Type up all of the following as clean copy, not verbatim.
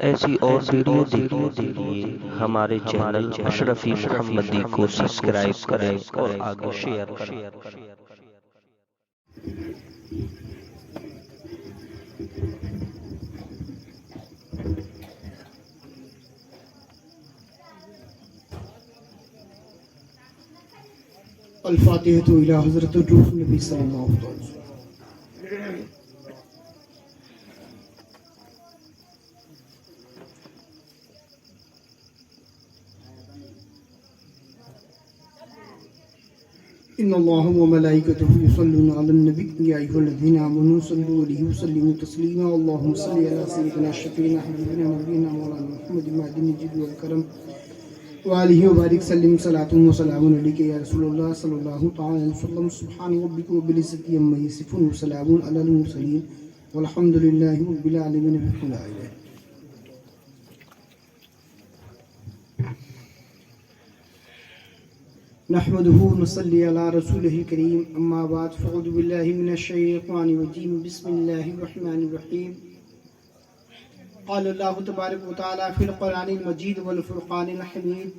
ایسی اور ویڈیو دیکھنے کے لیے ہمارے چینل اشرفی محمدی کو سبسکرائب کریں اور آگے شیئر کریں۔ الفاتحة إلى حضرت الروح النبی صلی اللہ علیہ وسلم۔ ان اللہ وملائکتہ یصلون علی النبی یا ایھا الذین آمنوا صلوا علیہ وسلموا تسلیما اللهم صل علی سیدنا شفیعنا حبیبنا نبینا مولانا محمد معدن الجود والکرم وآلہ وبارک سلم صلاۃ و سلام علیک یا رسول اللہ صلی اللہ تعالی علیہ وسلم۔ سبحان ربک رب العزۃ عما یصفون وسلام علی المرسلین والحمد للہ رب العالمین۔ نحمده ونصلي على رسوله الكريم اما بعد فاعوذ بالله من الشيطان الرجيم بسم الله الرحمن الرحيم قال الله تبارك وتعالى في القرآن المجيد والفرقان الحميد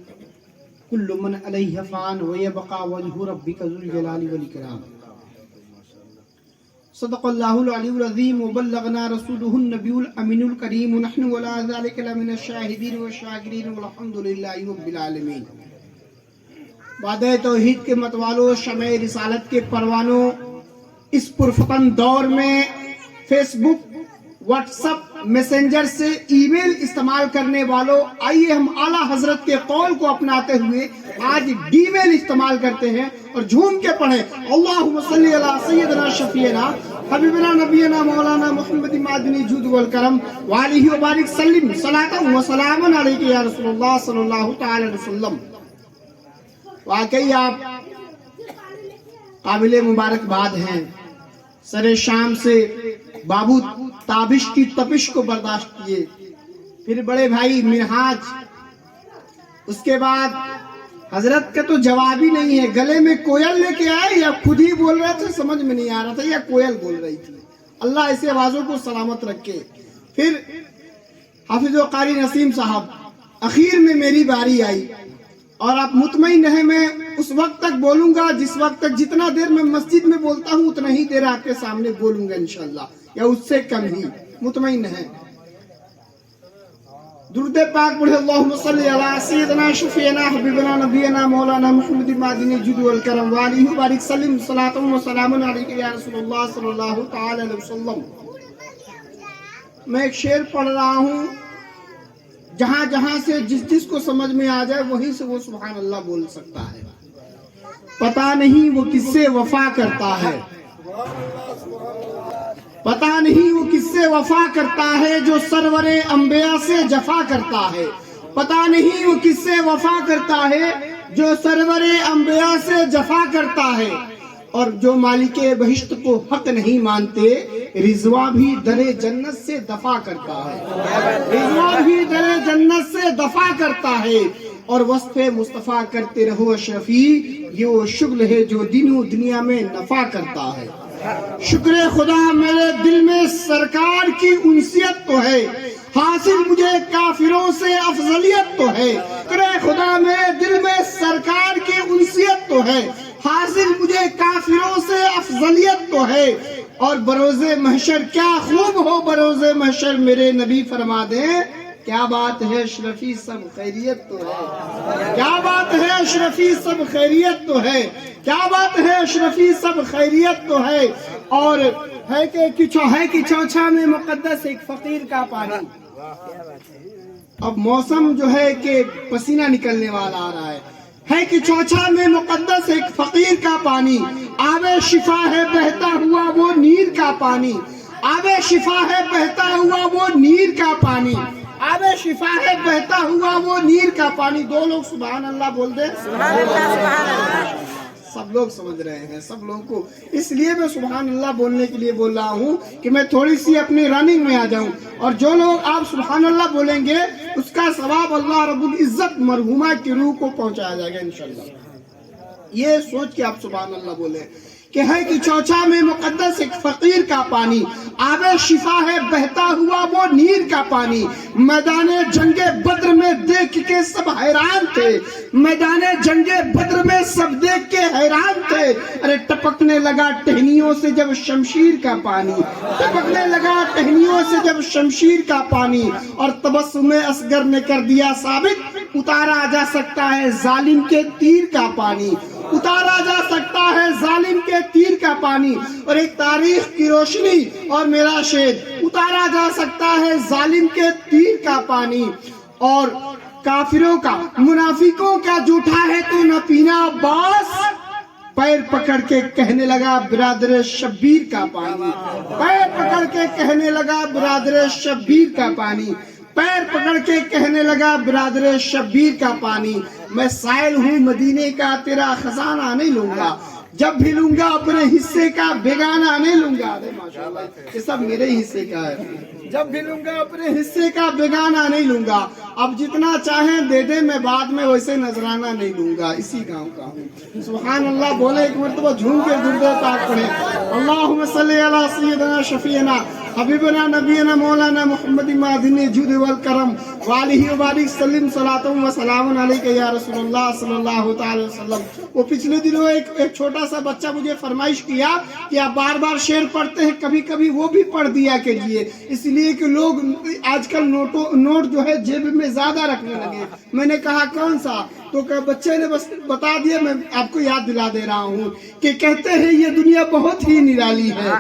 كل من عليها فان ويبقى وجه ربك ذو الجلال والإكرام۔ صدق الله العلي العظيم وبلغنا رسوله النبي الأمين الكريم ونحن ولا ذلك لمن الشاهدين والشاكرين والحمد لله رب العالمين۔ وعدہ توحید کے متوالوں، شمع رسالت کے پروانوں، اس پرفتن دور میں فیس بک، واٹس اپ، میسنجر سے ای میل استعمال کرنے والوں، آئیے ہم اعلیٰ حضرت کے قول کو اپناتے ہوئے آج ڈی میل استعمال کرتے ہیں اور جھوم کے پڑھیں اللہم صلی علی سیدنا شفیعنا حبیبنا نبینا مولانا محمد معدن الجود والکرم وآلہ وبارک سلم صلاۃ و سلام علیک یا رسول اللہ صلی اللہ تعالی علیہ وسلم۔ واقعی آپ قابل مبارکباد ہیں، سر شام سے بابو تابش کی تپش کو برداشت کیے، پھر بڑے بھائی منہاج، اس کے بعد حضرت کا تو جواب ہی نہیں ہے، گلے میں کوئل لے کے آئے یا خود ہی بول رہے تھے سمجھ میں نہیں آ رہا تھا یا کوئل بول رہی تھی، اللہ ایسے آوازوں کو سلامت رکھے۔ پھر حافظ و قاری نسیم صاحب، اخیر میں میری باری آئی اور آپ مطمئن ہیں میں اس وقت تک بولوں گا جس وقت تک، جتنا دیر میں مسجد میں بولتا ہوں اتنا ہی دیر آپ کے سامنے بولوں گا انشاءاللہ، یا اس سے کم ہی، مطمئن ہیں۔ درود پاک پڑھے اللہم صلی علی سیدنا شفیعنا حبیبنا نبینا مولانا محمد معدن الجود والکرم وآلہ وبارک سلم صلاۃ و سلام علیک یا رسول اللہ صلی اللہ تعالی علیہ وسلم۔ میں ایک شعر پڑھ رہا ہوں، جہاں جہاں سے جس کو سمجھ میں آ جائے وہیں سے وہ سبحان اللہ بول سکتا ہے۔ پتہ نہیں وہ کس سے وفا کرتا ہے، پتہ نہیں وہ کس سے وفا کرتا ہے جو سرور انبیاء سے جفا کرتا ہے، پتہ نہیں وہ کس سے وفا کرتا ہے جو سرور انبیاء سے جفا کرتا ہے، اور جو مالک بہشت کو حق نہیں مانتے رضوان بھی در جنت سے دفع کرتا ہے، رضوان بھی در جنت سے دفع کرتا ہے، اور وصف مصطفیٰ کرتے رہو اشرفی، یہ وہ شغل ہے جو دین و دنیا میں نفع کرتا ہے۔ شکر خدا میرے دل میں سرکار کی انسیت تو ہے، حاصل مجھے کافروں سے افضلیت تو ہے، شکر خدا میرے دل میں سرکار کی انسیت تو ہے، حاصل مجھے کافروں سے افضلیت تو ہے، اور بروز محشر کیا خوب ہو بروز محشر میرے نبی فرما دیں کیا بات ہے اشرفی سب خیریت تو ہے، کیا بات ہے اشرفی سب خیریت تو ہے، کیا بات ہے اشرفی سب خیریت تو ہے، اور ہے کہ چوچھا میں مقدس ایک فقیر کا پانی۔ اب موسم جو ہے کہ پسینہ نکلنے والا آ رہا ہے کہ چوچھا میں مقدس ایک فقیر کا پانی، آب شفا ہے بہتا ہوا وہ نیر کا پانی، آب شفا ہے بہتا ہوا وہ نیر کا پانی، آب شفا ہے بہتا ہوا وہ نیر کا پانی۔ دو لوگ سبحان اللہ بول دیں، سبحان اللہ سبحان اللہ۔ سب لوگ سمجھ رہے ہیں، سب لوگوں کو، اس لیے میں سبحان اللہ بولنے کے لیے بول رہا ہوں کہ میں تھوڑی سی اپنی رننگ میں آ جاؤں، اور جو لوگ آپ سبحان اللہ بولیں گے اس کا ثواب اللہ رب العزت مرحومہ کی روح کو پہنچایا جائے گا انشاءاللہ۔ یہ سوچ کے آپ سبحان اللہ بولیں۔ کہ ہے کہ چوچا میں مقدس ایک فقیر کا پانی، آب شفا ہے بہتا ہوا وہ نیر کا پانی۔ میدان جنگ بدر میں دیکھ کے سب حیران تھے، میدان جنگ بدر میں سب دیکھ کے حیران تھے۔ ارے ٹپکنے لگا ٹہنیوں سے جب شمشیر کا پانی، ٹپکنے لگا ٹہنیوں سے جب شمشیر کا پانی، اور تبسم اصغر نے کر دیا ثابت، اتارا جا سکتا ہے ظالم کے تیر کا پانی، اتارا جا سکتا ہے ظالم کے تیر کا پانی۔ اور ایک تاریخ کی روشنی اور میرا شعر، اتارا جا سکتا ہے ظالم کے تیر کا پانی۔ اور کافروں کا منافقوں کا جھوٹا ہے تو نہ پینا عباس، پیر پکڑ کے کہنے لگا برادر شبیر کا پانی، پیر پکڑ کے کہنے لگا برادر شبیر کا پانی، پیر پکڑ کے کہنے لگا برادر شبیر کا پانی۔ میں سائل ہوں مدینے کا تیرا خزانہ نہیں لوں گا، جب بھی لوں گا اپنے حصے کا بیگانہ نہیں لوں گا۔ ماشاءاللہ یہ سب میرے حصے کا ہے، جب بھی لوں گا اپنے حصے کا بیگانہ نہیں لوں گا۔ اب جتنا چاہیں دے دے، میں بعد میں ویسے نذرانہ نہیں لوں گا، اسی گاؤں کا ہوں۔ سبحان اللہ بولے ایک مرتبہ جھوم کے درود پاک پڑھے، اللہم صلی علی سیدنا شفیعنا حبیبنا نبینا مولانا محمد معدن الجود والکرم وآلہ وبارک سلم صلاۃ و سلام علیک یا رسول اللہ صلی اللہ تعالی وسلم۔ وہ پچھلے دنوں ایک چھوٹا سا بچہ مجھے فرمائش کیا کہ آپ بار بار شعر پڑھتے ہیں، کبھی کبھی وہ بھی پڑھ دیا کیجیے، اس لیے کہ لوگ آج کل نوٹ جو ہے جیب میں زیادہ رکھنے لگے۔ میں نے کہا کون سا؟ تو بچے نے بس بتا دیا، میں آپ کو یاد دلا دے رہا ہوں کہ کہتے ہیں یہ دنیا بہت ہی نرالی ہے،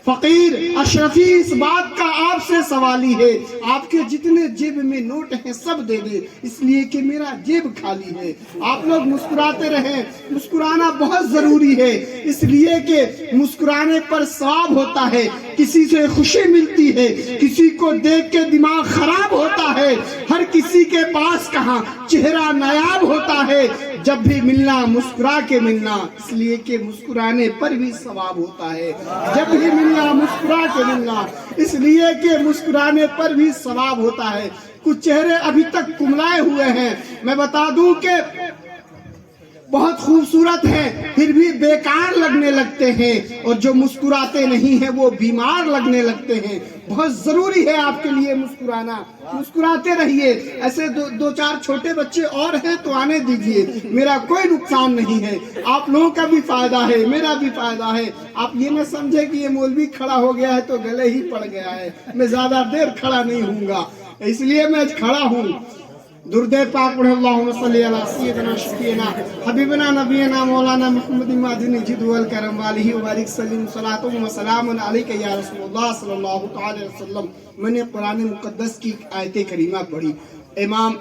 فقیر اشرفی اس بات کا آپ سے سوالی ہے، آپ کے جتنے جیب میں نوٹ ہیں سب دے دے، اس لیے کہ میرا جیب خالی ہے۔ آپ لوگ مسکراتے رہیں، مسکرانا بہت ضروری ہے، اس لیے کہ مسکرانے پر ثواب ہوتا ہے، کسی سے خوشی ملتی ہے، کسی کو دیکھ کے دماغ خراب ہوتا ہے، ہر کسی کے پاس کہاں چہرہ نایاب ہوتا ہے، جب بھی ملنا مسکرا کے ملنا، اس لیے کہ مسکرانے پر بھی ثواب ہوتا ہے، جب بھی ملنا مسکرا کے ملنا، اس لیے کہ مسکرانے پر بھی ثواب ہوتا ہے۔ کچھ چہرے ابھی تک کملائے ہوئے ہیں، میں بتا دوں کہ بہت خوبصورت ہیں پھر بھی بیکار لگنے لگتے ہیں، اور جو مسکراتے نہیں ہیں وہ بیمار لگنے لگتے ہیں۔ بہت ضروری ہے آپ کے لیے مسکرانا، مسکراتے رہیے۔ ایسے دو چار چھوٹے بچے اور ہیں تو آنے دیجئے، میرا کوئی نقصان نہیں ہے، آپ لوگوں کا بھی فائدہ ہے، میرا بھی فائدہ ہے۔ آپ یہ نہ سمجھے کہ یہ مولوی کھڑا ہو گیا ہے تو گلے ہی پڑ گیا ہے، میں زیادہ دیر کھڑا نہیں ہوں گا، اس لیے میں کھڑا ہوں۔ درود پاک پڑھے، اللہم صلی علی سیدنا شفیعنا حبیبنا نبینا مولانا محمد معدن الجود والکرم وآلہ وبارک سلم صلاۃ و سلام علیک یا رسول اللہ صلی اللہ تعالی وسلم۔ میں نے قرآن مقدس کی آیت کریمہ پڑھی، امام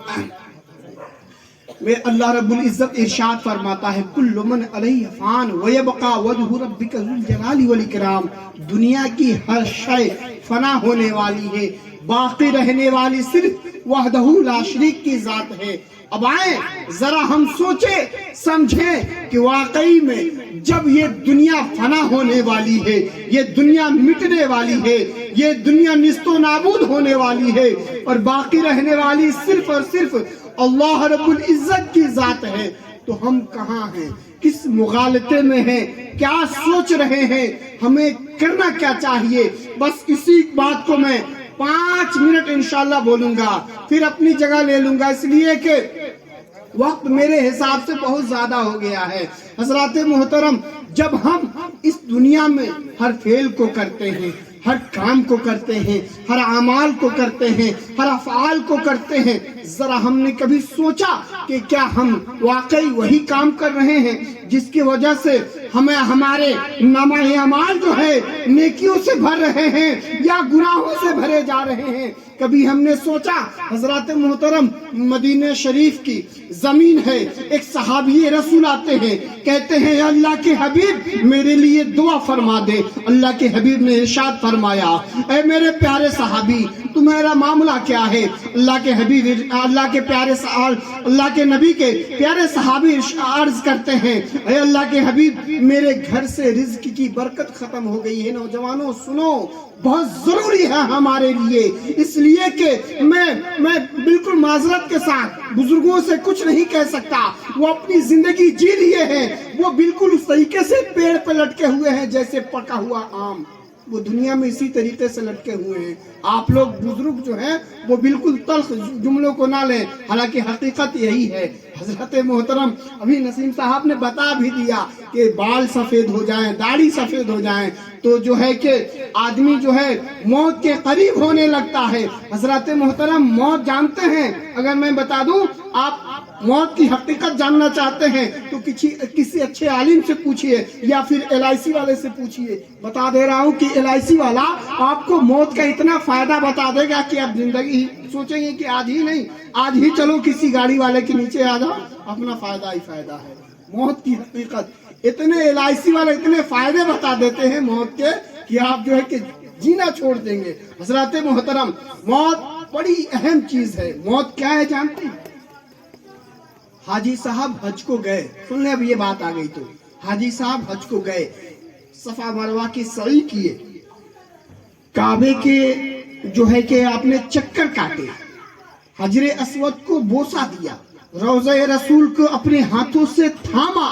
میں اللہ رب العزت ارشاد فرماتا ہے کل من علیہ فان ویبقى وجہ ربک ذو الجلال والاکرام۔ دنیا کی ہر شے فنا ہونے والی ہے، باقی رہنے والی صرف وحدہ لا شریک کی ذات ہے۔ اب آئیں ذرا ہم سوچیں سمجھیں کہ واقعی میں جب یہ دنیا فنا ہونے والی ہے، یہ دنیا مٹنے والی ہے، یہ دنیا نیست و نابود ہونے والی ہے، اور باقی رہنے والی صرف اور صرف اللہ رب العزت کی ذات ہے، تو ہم کہاں ہیں، کس مغالطے میں ہیں، کیا سوچ رہے ہیں، ہمیں کرنا کیا چاہیے؟ بس اسی بات کو میں 5 منٹ انشاءاللہ بولوں گا، پھر اپنی جگہ لے لوں گا، اس لیے کہ وقت میرے حساب سے بہت زیادہ ہو گیا ہے۔ حضرات محترم، جب ہم اس دنیا میں ہر فعل کو کرتے ہیں، ہر کام کو کرتے ہیں، ہر اعمال کو کرتے ہیں، ہر افعال کو کرتے ہیں، ذرا ہم نے کبھی سوچا کہ کیا ہم واقعی وہی کام کر رہے ہیں جس کی وجہ سے ہمیں ہمارے نامہ اعمال جو ہے نیکیوں سے بھر رہے ہیں یا گناہوں سے بھرے جا رہے ہیں؟ کبھی ہم نے سوچا؟ حضرات محترم، مدینہ شریف کی زمین ہے، ایک صحابی رسول آتے ہیں، کہتے ہیں اللہ کے حبیب میرے لیے دعا فرما دے۔ اللہ کے حبیب نے ارشاد فرمایا اے میرے پیارے صحابی، تمہارا معاملہ کیا ہے؟ اللہ کے حبیب اللہ کے نبی کے پیارے صحابی عرض کرتے ہیں اے اللہ کے حبیب میرے گھر سے رزق کی برکت ختم ہو گئی ہے۔ نوجوانوں سنو، بہت ضروری ہے ہمارے لیے، اس لیے کہ میں بالکل معذرت کے ساتھ بزرگوں سے کچھ نہیں کہہ سکتا، وہ اپنی زندگی جی لیے ہیں، وہ بالکل اس طریقے سے پیڑ پہ لٹکے ہوئے ہیں جیسے پکا ہوا آم، وہ دنیا میں اسی طریقے سے لٹکے ہوئے ہیں۔ آپ لوگ بزرگ جو ہیں وہ بالکل تلخ جملوں کو نہ لیں، حالانکہ حقیقت یہی ہے۔ حضرت محترم ابھی نسیم صاحب نے بتا بھی دیا کہ بال سفید ہو جائیں، داڑھی سفید ہو جائیں تو جو ہے کہ آدمی جو ہے موت کے قریب ہونے لگتا ہے۔ حضرت محترم موت جانتے ہیں؟ اگر میں بتا دوں آپ موت کی حقیقت جاننا چاہتے ہیں تو کسی اچھے عالم سے پوچھئے یا پھر LIC والے سے پوچھئے۔ بتا دے رہا ہوں کہ LIC والا آپ کو موت کا اتنا فائدہ بتا دے گا کہ آپ زندگی سوچیں گے کہ آج ہی نہیں، آج ہی چلو کسی گاڑی والے کے نیچے آ جاؤ، اپنا فائدہ ہی فائدہ ہے۔ موت کی حقیقت اتنے LIC والے اتنے فائدے بتا دیتے ہیں موت کے کہ آپ جو ہے کہ جینا چھوڑ دیں گے۔ حضرات محترم موت بڑی اہم چیز ہے۔ موت کیا ہے جانتے ہیں؟ حاجی صاحب حج کو گئے، سن لیں اب یہ بات آ گئی تو حاجی صاحب حج کو گئے، صفا مروہ کی سعی کیے، کعبے کے جو ہے کہ آپ نے چکر کاٹے، حجر اسود کو بوسہ دیا، روضہ رسول کو اپنے ہاتھوں سے تھاما،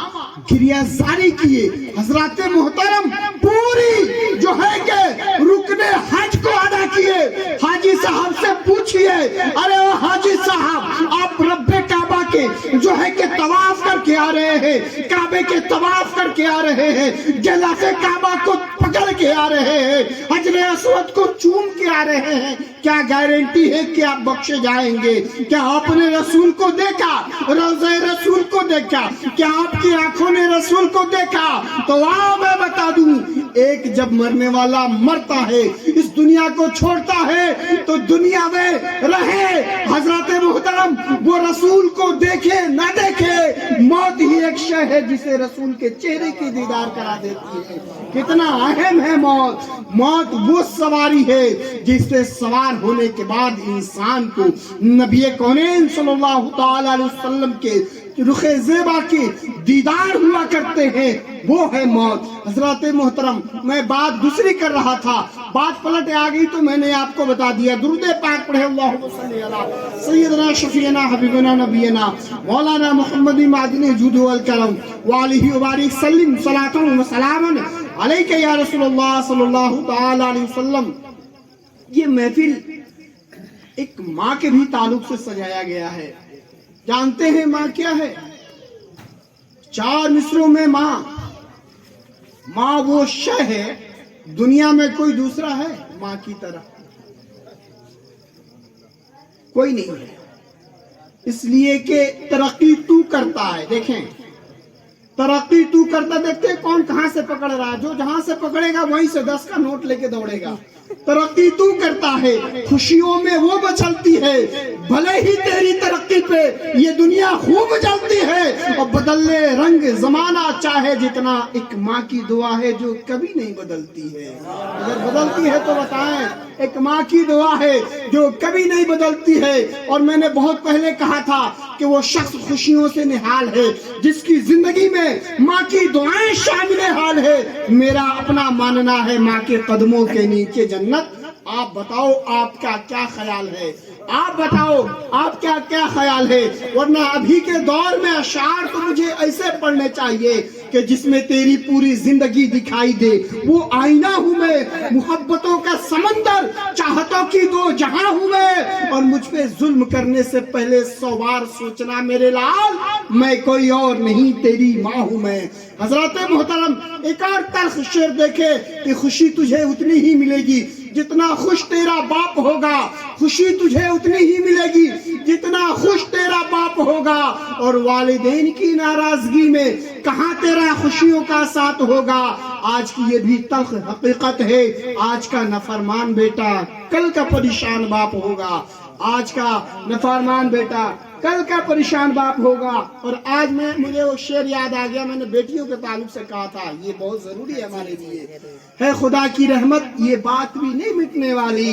گریہ زاری کیے۔ حضرات محترم پوری جو ہے کہ رکن حج کو ادا کیے۔ حاجی صاحب سے پوچھئے ارے حاجی صاحب آپ رب کعبہ کے جو ہے کہ طواف کر کے آ رہے ہیں، کعبے کے طواف کر کے آ رہے ہیں، غلاف کعبہ کو پکڑ کے آ رہے ہیں، حجر اسود کو چوم کے آ رہے ہیں، کیا گارنٹی ہے کہ آپ بخشے جائیں گے؟ کیا آپ نے رسول کو دیکھا، روضہ رسول کو دیکھا؟ کیا آپ کی آنکھوں نے رسول کو دیکھا؟ تو آؤ میں بتا دوں، ایک جب مرنے والا مرتا ہے، اس دنیا کو چھوڑتا ہے تو دنیا میں رہے۔ حضرات محترم وہ رسول کو دیکھے نہ دیکھے، موت ہی ایک شے ہے جسے رسول کے چہرے کی دیدار کرا دیتی ہے۔ کتنا اہم ہے موت! موت وہ سواری ہے جس سے سوار ہونے کے بعد انسان کو نبی کونین صلی اللہ تعالی علیہ وسلم کے رخ زیبا کے دیدار ہوا کرتے ہیں، وہ ہے موت۔ حضرات محترم میں بات دوسری کر رہا تھا، بات پلٹ آ گئی تو میں نے آپ کو بتا دیا۔ درود پاک پڑھے اللہم صلی علی سیدنا شفیعنا حبیبنا نبینا مولانا محمد معدن جود والکرم وآلہ وبارک سلم صلاۃ و سلام علیک یا رسول اللہ صلی اللہ تعالی علیہ وسلم۔ یہ محفل ایک ماں کے بھی تعلق سے سجایا گیا ہے۔ جانتے ہیں ماں کیا ہے؟ 4 مصروں میں ماں وہ شے ہے، دنیا میں کوئی دوسرا ہے ماں کی طرح؟ کوئی نہیں ہے، اس لیے کہ ترقی تو کرتا ہے۔ دیکھیں ترقی تو کرتا، دیکھتے ہیں کون کہاں سے پکڑ رہا ہے، جو جہاں سے پکڑے گا وہیں سے 10 کا نوٹ لے کے دوڑے گا۔ ترقی تو کرتا ہے، خوشیوں میں وہ بچلتی ہے، بھلے ہی تیری ترقی پہ یہ دنیا خوب جلتی ہے اور بدلے رنگ زمانہ چاہے جتنا، ایک ماں کی دعا ہے جو کبھی نہیں بدلتی ہے۔ اگر بدلتی ہے تو بتائیں، ایک ماں کی دعا ہے جو کبھی نہیں بدلتی ہے۔ اور میں نے بہت پہلے کہا تھا کہ وہ شخص خوشیوں سے نہال ہے جس کی زندگی میں ماں کی دعائیں شامل حال ہے۔ میرا اپنا ماننا ہے ماں کے قدموں کے نیچے جنت۔ آپ بتاؤ آپ کا کیا خیال ہے؟ آپ بتاؤ آپ کا کیا خیال ہے؟ ورنہ ابھی کے دور میں اشعار تو مجھے ایسے پڑھنے چاہیے کہ جس میں تیری پوری زندگی دکھائی دے۔ وہ آئینہ ہوں میں، محبتوں کا سمندر، چاہتوں کی 2 جہاں ہوں میں، اور مجھ پہ ظلم کرنے سے پہلے 100 بار سوچنا میرے لال، میں کوئی اور نہیں تیری ماں ہوں میں۔ حضرات محترم ایک اور تلخ شعر دیکھے کہ خوشی تجھے اتنی ہی ملے گی جتنا خوش تیرا باپ ہوگا، خوشی تجھے اتنی ہی ملے گی جتنا خوش تیرا باپ ہوگا، اور والدین کی ناراضگی میں کہاں تیرا خوشیوں کا ساتھ ہوگا۔ آج کی یہ بھی تلخ حقیقت ہے، آج کا نافرمان بیٹا کل کا پریشان باپ ہوگا، آج کا نافرمان بیٹا کل کا پریشان باپ ہوگا۔ اور آج مجھے وہ شعر یاد آ گیا، میں نے بیٹیوں کے تعلق سے کہا تھا، یہ بہت ضروری ہے ہمارے لیے۔ ہے خدا کی رحمت یہ بات بھی نہیں مٹنے والی،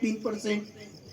3%,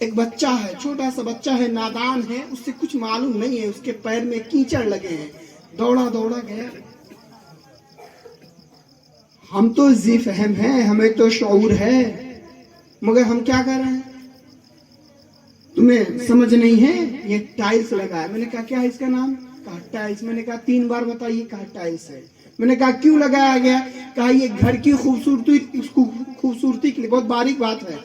ایک بچہ ہے، چھوٹا سا بچہ ہے، نادان ہے، اس سے کچھ معلوم نہیں ہے، اس کے پیر میں کیچڑ لگے ہیں، دوڑا دوڑا گیا. ہم تو ذی فہم ہیں، ہمیں تو شعور ہے، مگر ہم کیا کر رہے ہیں؟ تمہیں سمجھ نہیں ہے؟ یہ ٹائلز لگا ہے. میں نے کہا کیا ہے اس کا نام؟ کہا ٹائلز. میں نے کہا 3 بار بتائیے. کہا ٹائلز ہے. میں نے کہا کیوں لگایا گیا؟ کہا یہ گھر کی خوبصورتی کے لیے. بہت باریک بات ہے.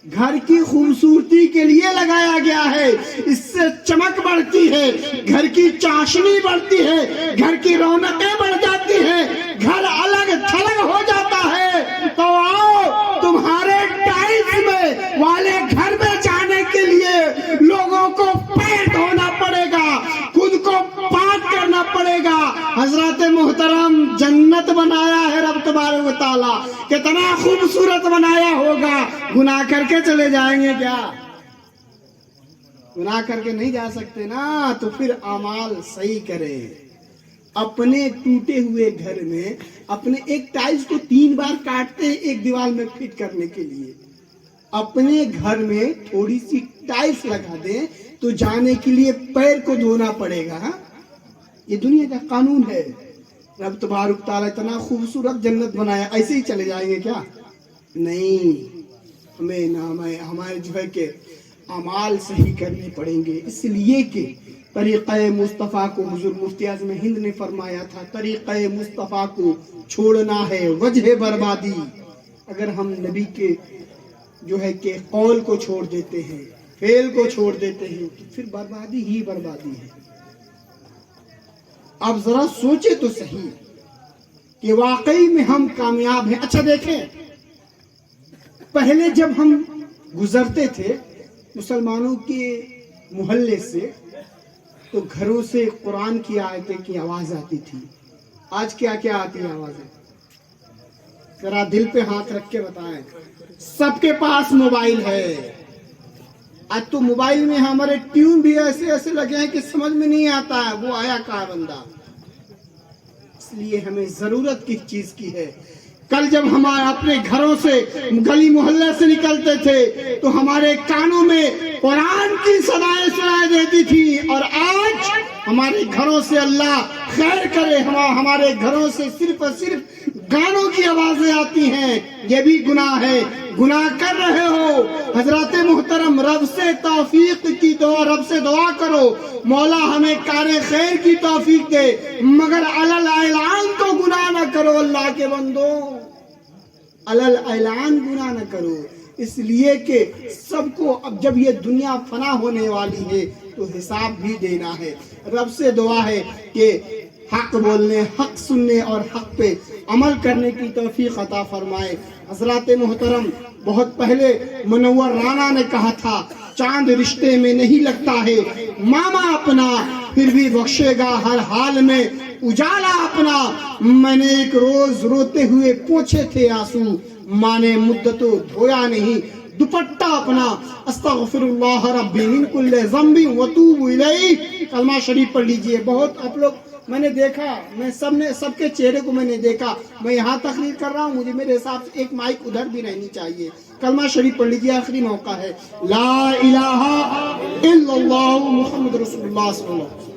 گھر کی خوبصورتی کے لیے لگایا گیا ہے. اس سے چمک بڑھتی ہے، گھر کی چاشنی بڑھتی ہے، گھر کی رونقیں بڑھ جاتی ہیں، گھر الگ تھلگ ہو جاتا ہے. تو آؤ تمہارے ٹائلز میں والے گھر میں جانے کے لیے لوگوں کو پیر دھونا پڑے گا، خود کو پاک کرنا پڑے گا. حضرات محترم، جنت بنایا ہے رب تبارک و تعالیٰ، کتنا خوبصورت بنایا ہوگا. گناہ کر کے چلے جائیں گے کیا؟ گناہ کر کے نہیں جا سکتے نا. تو پھر اعمال صحیح کرے. اپنے ٹوٹے ہوئے گھر میں اپنے ایک ٹائلز کو 3 بار کاٹتے ہیں ایک دیوار میں فٹ کرنے کے لیے. اپنے گھر میں تھوڑی سی ٹائلز لگا دیں تو جانے کے لیے پیر کو دھونا پڑے گا. یہ دنیا کا قانون ہے. رب تبارک تعالیٰ اتنا خوبصورت جنت بنایا، ایسے ہی چلے جائیں گے کیا؟ نہیں. ہمیں ہمارے جو ہے کہ اعمال صحیح کرنے پڑیں گے. اس لیے کہ طریقہ مصطفیٰ کو حضور مفتی اعظم ہند نے فرمایا تھا، طریقہ مصطفیٰ کو چھوڑنا ہے وجہ بربادی. اگر ہم نبی کے جو ہے کہ قول کو چھوڑ دیتے ہیں، فعل کو چھوڑ دیتے ہیں، تو پھر بربادی ہی بربادی ہے. آپ ذرا سوچیں تو صحیح کہ واقعی میں ہم کامیاب ہیں. اچھا دیکھیں، پہلے جب ہم گزرتے تھے مسلمانوں کے محلے سے تو گھروں سے قرآن کی آیتیں کی آواز آتی تھی. آج کیا کیا آتی ہے آوازیں؟ ذرا دل پہ ہاتھ رکھ کے بتائیں. سب کے پاس موبائل ہے. آج تو موبائل میں ہمارے ٹیون بھی ایسے ایسے لگے ہیں کہ سمجھ میں نہیں آتا ہے وہ آیا کہاں بندہ. اس لیے ہمیں ضرورت کس چیز کی ہے؟ کل جب ہم اپنے گھروں سے گلی محلے سے نکلتے تھے تو ہمارے کانوں میں قرآن کی صدائیں سنائی دیتی تھی، اور آج ہمارے گھروں سے اللہ خیر کرے ہمارے گھروں سے صرف اور صرف گانوں کی آوازیں آتی ہیں. یہ بھی گناہ ہے. گناہ کر رہے ہو. حضرات محترم، رب سے توفیق کی دعا، رب سے دعا کرو مولا ہمیں کار خیر کی توفیق دے، مگر علل اعلان تو گناہ نہ کرو. اللہ کے بندو، علل اعلان گناہ نہ کرو. اس لیے کہ سب کو اب جب یہ دنیا فنا ہونے والی ہے تو حساب بھی دینا ہے. رب سے دعا ہے کہ حق بولنے، حق سننے اور حق پہ عمل کرنے کی توفیق عطا فرمائے. حضرات محترم، بہت پہلے منور رانا نے کہا تھا، چاند رشتے میں نہیں لگتا ہے ماما اپنا، پھر بھی بخشے گا ہر حال میں اجالا اپنا. میں نے ایک روز روتے ہوئے پوچھے تھے آنسو، ماں نے مدتوں دھویا نہیں دوپٹہ اپنا. استغفر اللہ ربی من کل ذنب وتوب الیہ. کلمہ شریف پڑھ لیجئے. بہت آپ لوگ، میں نے دیکھا، میں سب کے چہرے کو میں نے دیکھا. میں یہاں تقریر کر رہا ہوں، مجھے میرے حساب سے ایک مائک ادھر بھی رہنی چاہیے. کلمہ شریف پڑھ لیجئے، آخری موقع ہے. لا الہ الا اللہ محمد رسول اللہ صلی اللہ علیہ وسلم.